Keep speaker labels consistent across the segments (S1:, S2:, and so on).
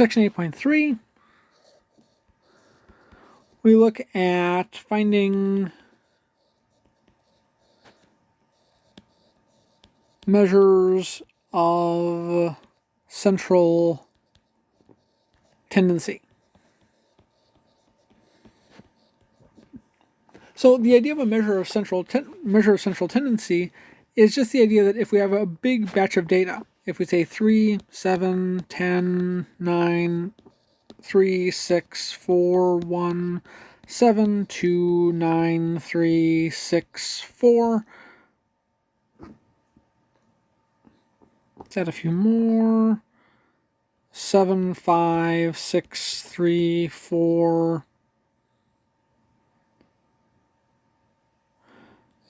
S1: Section 8.3, we look at finding measures of central tendency. So the idea of a measure of central tendency is just the idea that if we have a big batch of data, if we say 3, 7, 10, 9, 3, 6, 4, 1, 7, 2, 9, 3, 6, 4. Let's add a few more. 7, 5, 6, 3, 4.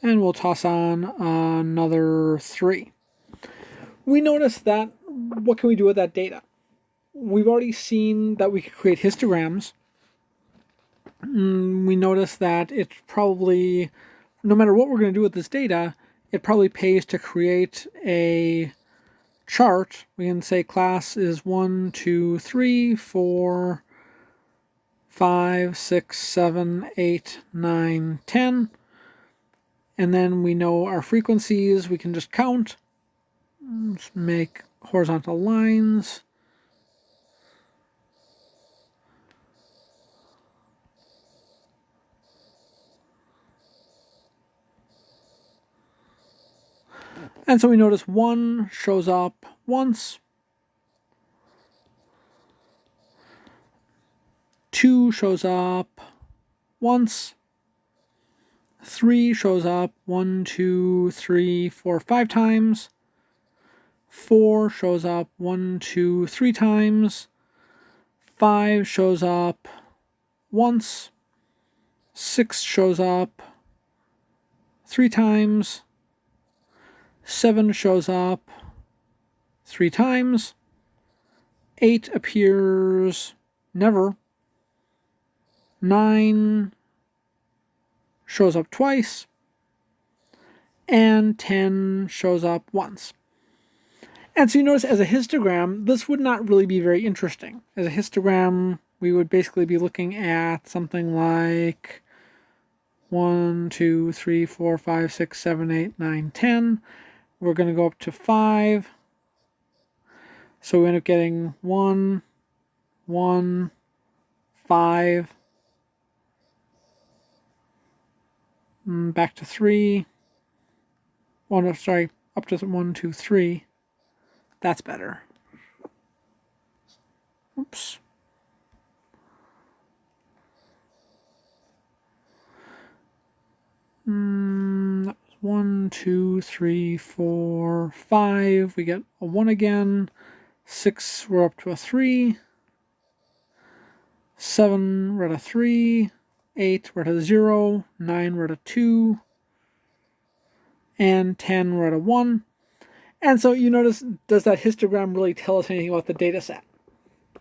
S1: And we'll toss on another 3. We notice that, what can we do with that data? We've already seen that we could create histograms. We notice that it's probably, no matter what we're going to do with this data, it probably pays to create a chart. We can say class is 1, 2, 3, 4, 5, 6, 7, 8, 9, 10. And then we know our frequencies. We can just count. Let's make horizontal lines. And so we notice 1 shows up once. 2 shows up once. 3 shows up 1, 2, 3, 4, 5 times. 4 shows up 1, 2, 3 times. 5 shows up once. 6 shows up 3 times. 7 shows up 3 times. 8 appears never. 9 shows up twice. And 10 shows up once. And so you notice as a histogram, this would not really be very interesting. As a histogram, we would basically be looking at something like 1, 2, 3, 4, 5, 6, 7, 8, 9, 10. We're going to go up to 5. So we end up getting 1, 1, 5, back to 3. Oh, no, sorry, up to 1, 2, 3. That's better. Oops. That was 1, 2, 3, 4, 5. We get a 1 again. 6, we're up to a 3. 7, we're at a 3. 8, we're at a 0. 9, we're at a 2. And 10, we're at a 1. And so you notice, does that histogram really tell us anything about the data set?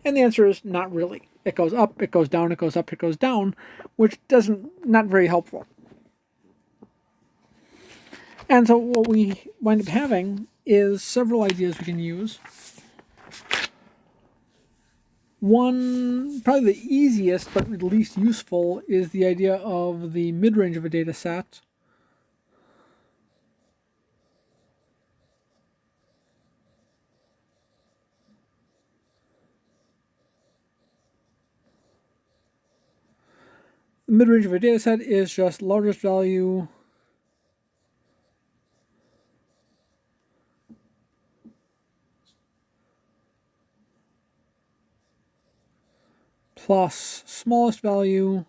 S1: And the answer is not really. It goes up, it goes down, it goes up, it goes down, which not very helpful. And so what we wind up having is several ideas we can use. One, probably the easiest but the least useful, is the idea of the mid-range of a data set. The mid-range of a data set is just largest value plus smallest value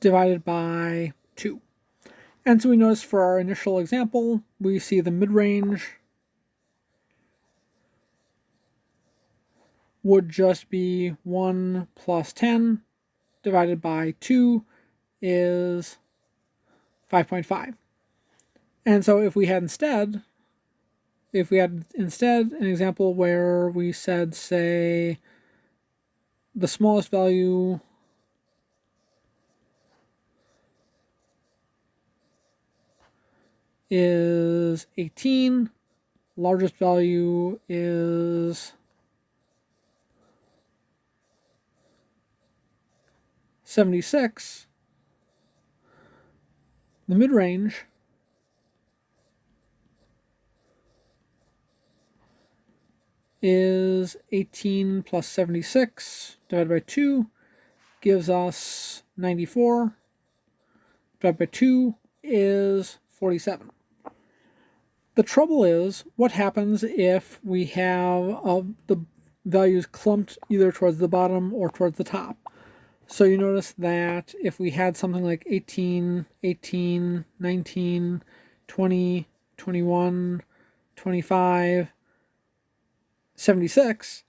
S1: divided by 2. And so we notice for our initial example, we see the mid-range would just be 1 plus 10 divided by 2 is 5.5. And so if we had instead an example where we said, say, the smallest value is 18 largest value is 76. The mid-range is 18 plus 76 divided by 2 gives us 94. Divided by 2 is 47. The trouble is, what happens if we have the values clumped either towards the bottom or towards the top? So you notice that if we had something like 18, 18, 19, 20, 21, 25, 76,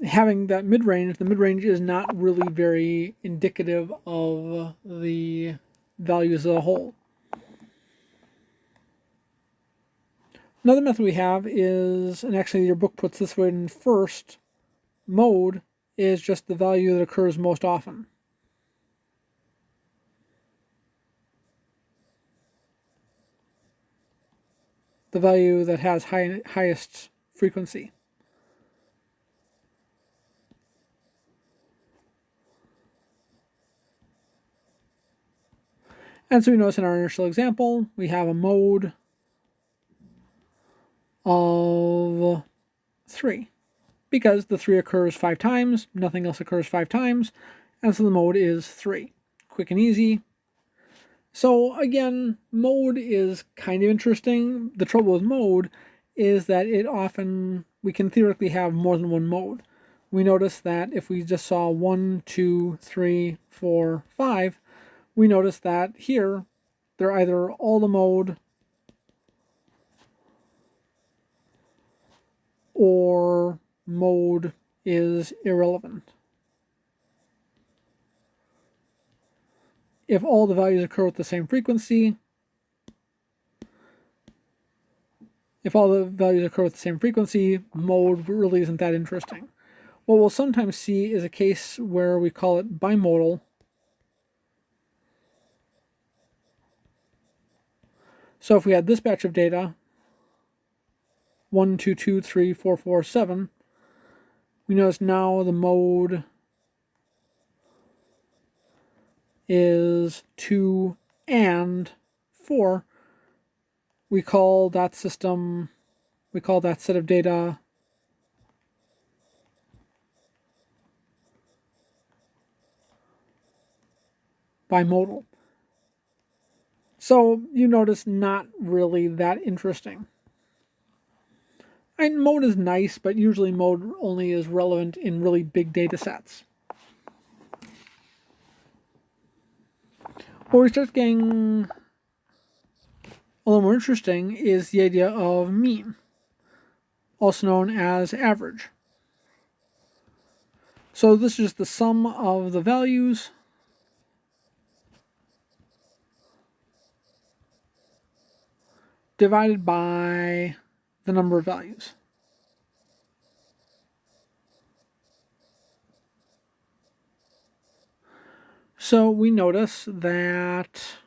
S1: having that mid-range, the mid-range is not really very indicative of the values as a whole. Another method we have is, and actually your book puts this way in first, mode is just the value that occurs most often. The value that has highest frequency. And so we notice in our initial example, we have a mode of 3. Because the 3 occurs 5 times, nothing else occurs 5 times, and so the mode is 3. Quick and easy. So again, mode is kind of interesting. The trouble with mode is that we can theoretically have more than one mode. We notice that if we just saw 1, 2, 3, 4, 5, we notice that here they're either all the mode or mode is irrelevant. If all the values occur with the same frequency, mode really isn't that interesting. What we'll sometimes see is a case where we call it bimodal. So if we had this batch of data, 1, 2, 2, 3, 4, 4, 7, we notice now the mode is 2 and 4. We call that set of data bimodal. So you notice not really that interesting. And mode is nice, but usually mode only is relevant in really big data sets. Where we start getting a little more interesting is the idea of mean, also known as average. So this is just the sum of the values divided by the number of values. So we notice that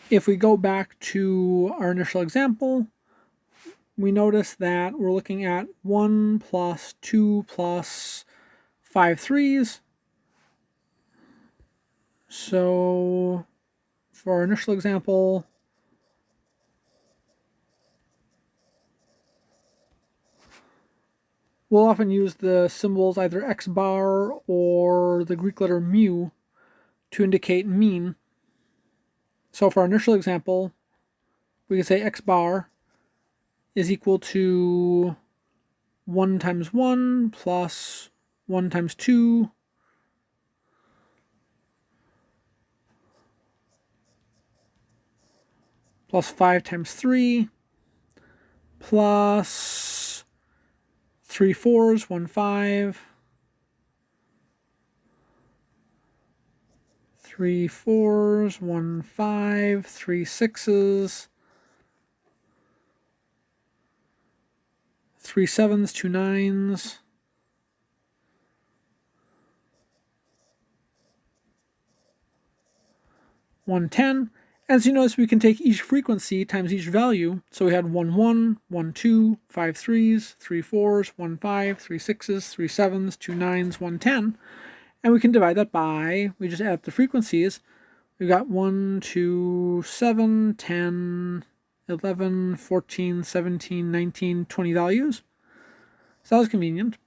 S1: if we go back to our initial example, we notice that we're looking at 1 plus 2 plus 5 threes. So for our initial example, we'll often use the symbols either x bar or the Greek letter mu to indicate mean. So for our initial example, we can say x bar is equal to 1 times 1 plus 1 times 2 plus 5 times 3 plus 3 fours, 1 5, 3 fours, 1 5, 3 sixes, 3 sevens, 2 nines, 110. As you notice, we can take each frequency times each value. So we had 1 1, 1 2, 5 3s, 3 4s, 1 5, 3 6s, 3 7s, 2 9s, 1 10. And we can divide that by, we just add up the frequencies. We've got 1, 2, 7, 10, 11, 14, 17, 19, 20 values. So that was convenient.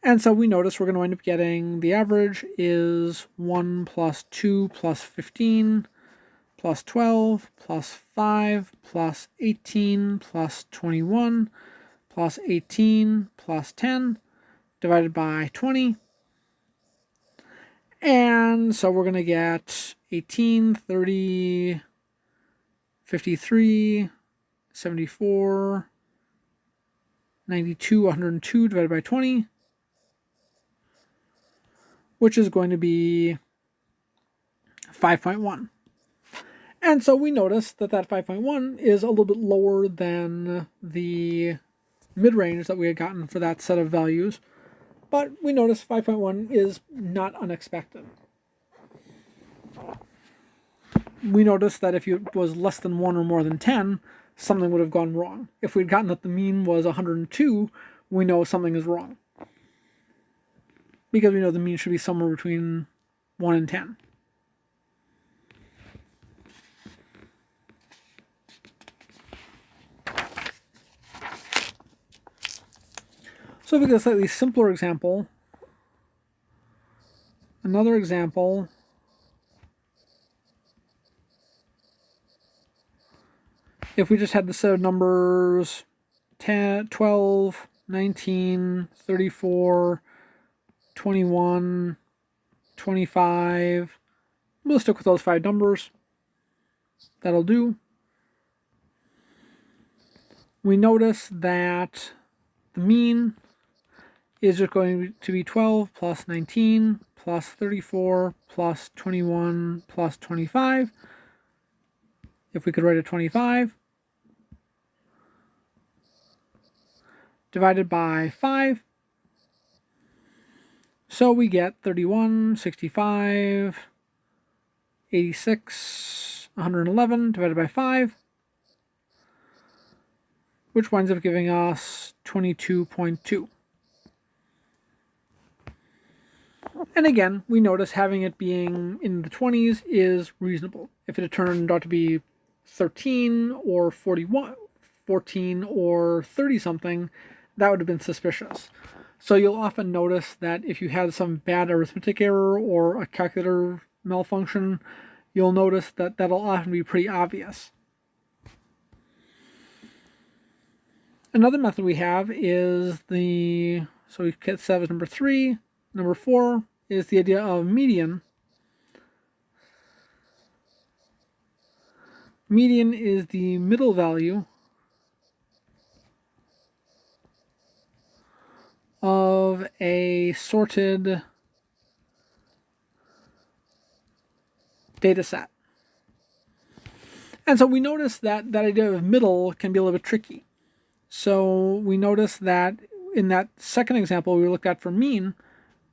S1: And so we notice we're going to wind up getting the average is 1 plus 2 plus 15 plus 12 plus 5 plus 18 plus 21 plus 18 plus 10 divided by 20. And so we're going to get 18, 30, 53, 74, 92, 102 divided by 20, which is going to be 5.1. And so we notice that 5.1 is a little bit lower than the mid-range that we had gotten for that set of values. But we notice 5.1 is not unexpected. We noticed that if it was less than 1 or more than 10, something would have gone wrong. If we'd gotten that the mean was 102, we know something is wrong. Because we know the mean should be somewhere between 1 and 10. So if we get a slightly simpler example, another example, if we just had the set of numbers 10, 12, 19, 34, 21, 25, we'll stick with those 5 numbers. That'll do. We notice that the mean is just going to be 12 plus 19 plus 34 plus 21 plus 25. If we could write a 25 divided by 5. So we get 31, 65, 86, 111 divided by 5, which winds up giving us 22.2. And again, we notice having it being in the 20s is reasonable. If it had turned out to be 13 or 41, 14 or 30 something, that would have been suspicious. So you'll often notice that if you had some bad arithmetic error or a calculator malfunction, you'll notice that that'll often be pretty obvious. Another method we have is so we get set as number 3. Number 4 is the idea of median. Median is the middle value of a sorted data set. And so we notice that that idea of middle can be a little bit tricky. So we notice that in that second example we looked at for mean,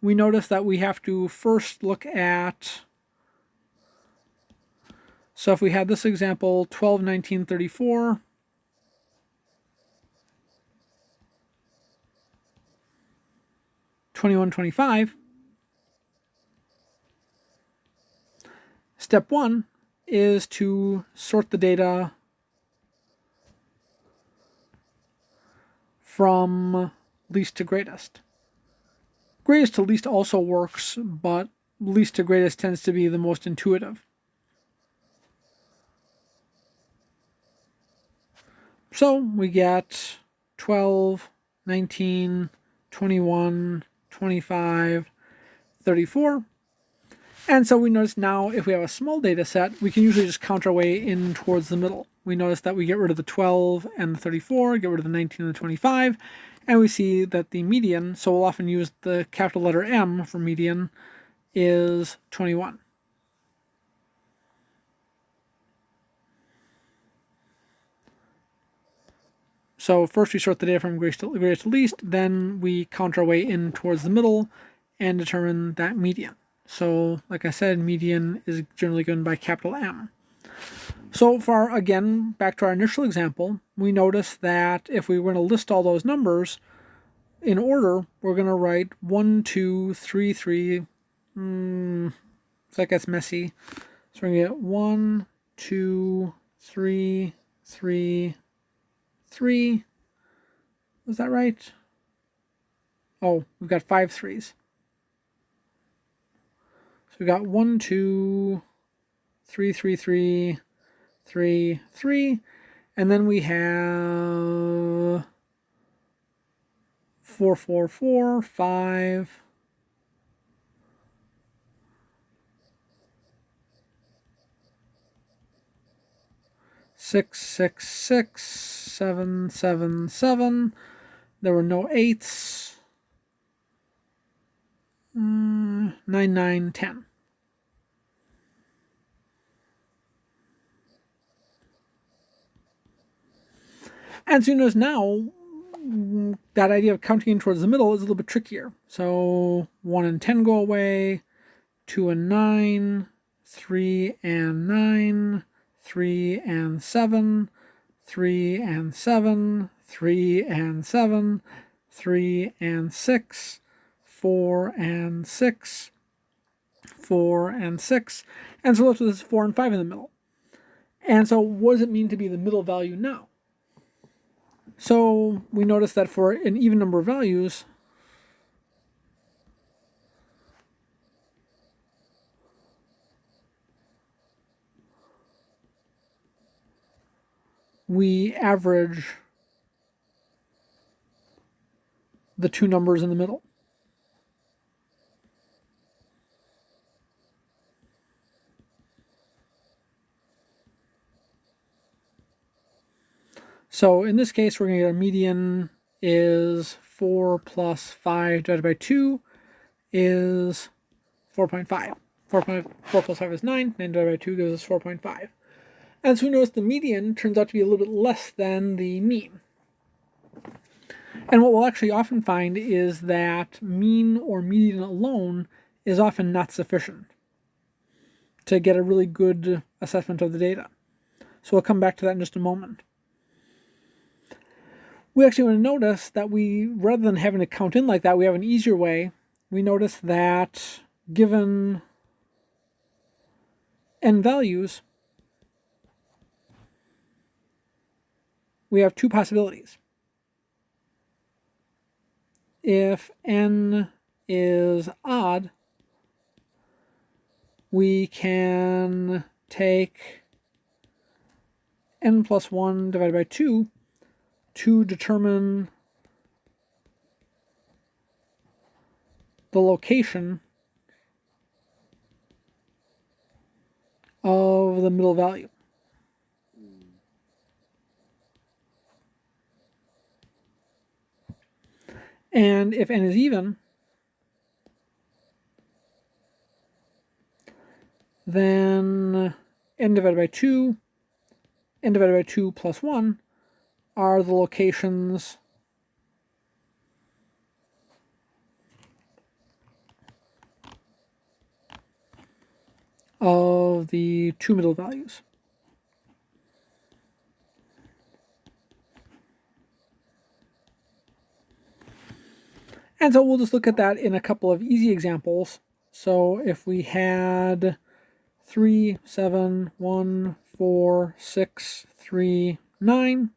S1: we notice that we have to first look at, so if we had this example 12, 19, 34, (21, 25), step 1 is to sort the data from least to greatest. Greatest to least also works, but least to greatest tends to be the most intuitive. So we get 12, 19, 21, 25, 34. And so we notice now if we have a small data set, we can usually just count our way in towards the middle. We notice that we get rid of the 12 and the 34, get rid of the 19 and the 25, and we see that the median, so we'll often use the capital letter M for median, is 21. So first we sort the data from greatest to least, then we count our way in towards the middle and determine that median. So, like I said, median is generally given by capital M. So far, again, back to our initial example, we notice that if we were going to list all those numbers in order, we're going to write 1, 2, 3, 3. So that gets messy. So we're going to get 1, 2, 3, 3, 3. Was that right? Oh, we've got 5 threes. So we got 1, 2, 3, 3, 3, 3, 3. And then we have 4, 4, 4, 5. 6, 6, 6, 7, 7, 7. There were no 8s. 9, 9, 10. And so you notice now that idea of counting in towards the middle is a little bit trickier. So 1 and 10 go away, 2 and 9, 3 and 9, 3 and 7, 3 and 7, 3 and 7, 3 and 6, 4 and 6, 4 and 6, and so left with this 4 and 5 in the middle. And so what does it mean to be the middle value now? So we notice that for an even number of values, we average the two numbers in the middle. So in this case, we're going to get our median is 4 plus 5 divided by 2 is 4.5. 4 plus 5 is 9. 9 divided by 2 gives us 4.5. And so we notice the median turns out to be a little bit less than the mean. And what we'll actually often find is that mean or median alone is often not sufficient to get a really good assessment of the data. So we'll come back to that in just a moment. We actually want to notice that we, rather than having to count in like that, we have an easier way. We notice that given n values, we have two possibilities. If n is odd, we can take n plus 1 divided by 2 to determine the location of the middle value. And if n is even, then n divided by 2, n divided by 2 plus 1 are the locations of the two middle values. And so we'll just look at that in a couple of easy examples. So if we had 3, 7, 1, 4, 6, 3, 9,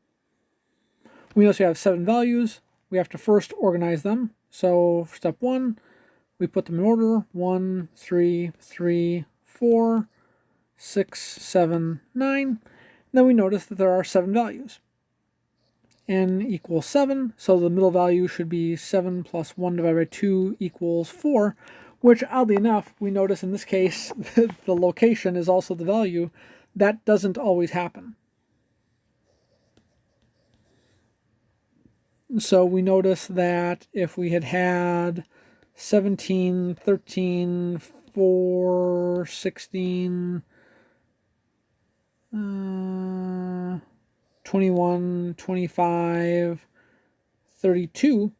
S1: we also have 7 values. We have to first organize them. So step 1, we put them in order: 1, 3, 3, 4, 6, 7, 9. Then we notice that there are 7 values. N equals 7, so the middle value should be 7 plus 1 divided by 2 equals 4, which, oddly enough, we notice in this case the location is also the value. That doesn't always happen. So we notice that if we had 17, 13, 4, 16, 21, 25, 32.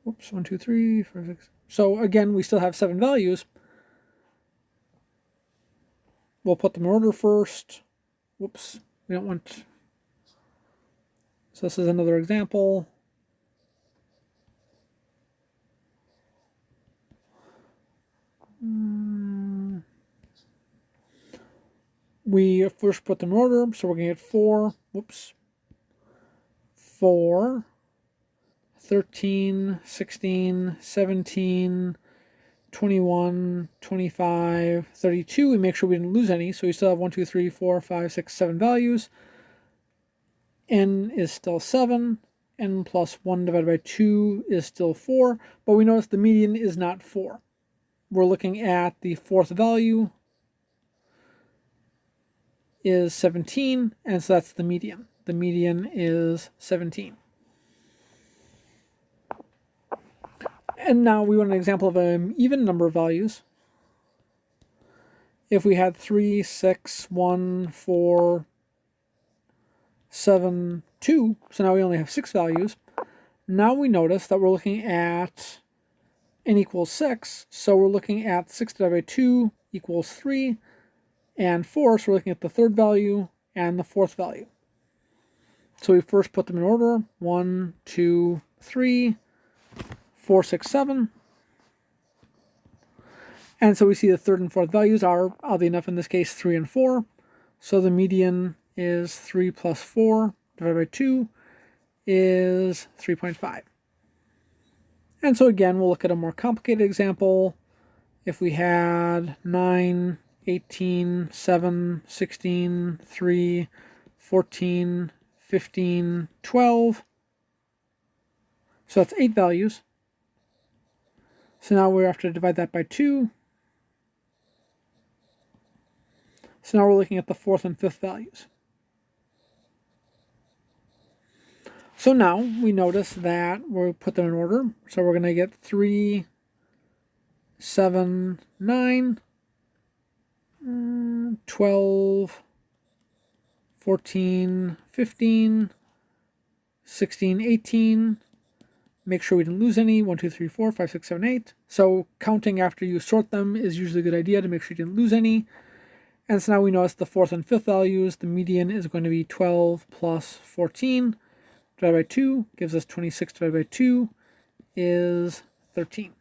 S1: Whoops, 1, 2, 3, 4, 6. So again, we still have 7 values. We'll put them in order first. Whoops, we don't want... So this is another example. We first put them in order, so we're going to get 4. Whoops. 4, 13, 16, 17, 21, 25, 32. We make sure we didn't lose any, so we still have 1, 2, 3, 4, 5, 6, 7 values. N is still 7. N plus 1 divided by 2 is still 4, but we notice the median is not 4. We're looking at the fourth value is 17, and so that's the median. The median is 17. And now we want an example of an even number of values. If we had 3, 6, 1, 4, 7, 2, so now we only have 6 values. Now we notice that we're looking at n equals 6, so we're looking at 6 divided by 2 equals 3, and 4, so we're looking at the third value and the fourth value. So we first put them in order, 1, 2, 3, 4, 6, 7. And so we see the third and fourth values are, oddly enough in this case, 3 and 4. So the median is 3 plus 4 divided by 2 is 3.5. And so again, we'll look at a more complicated example. If we had 9, 18, 7, 16, 3, 14, 15, 12. So that's 8 values. So now we have to divide that by 2. So now we're looking at the fourth and fifth values. So now we notice that we'll put them in order. So we're going to get 3, 7, 9, 12, 14, 15, 16, 18. Make sure we didn't lose any. 1, 2, 3, 4, 5, 6, 7, 8. So counting after you sort them is usually a good idea to make sure you didn't lose any. And so now we notice the fourth and fifth values. The median is going to be 12 plus 14 divided by 2 gives us 26 divided by 2 is 13.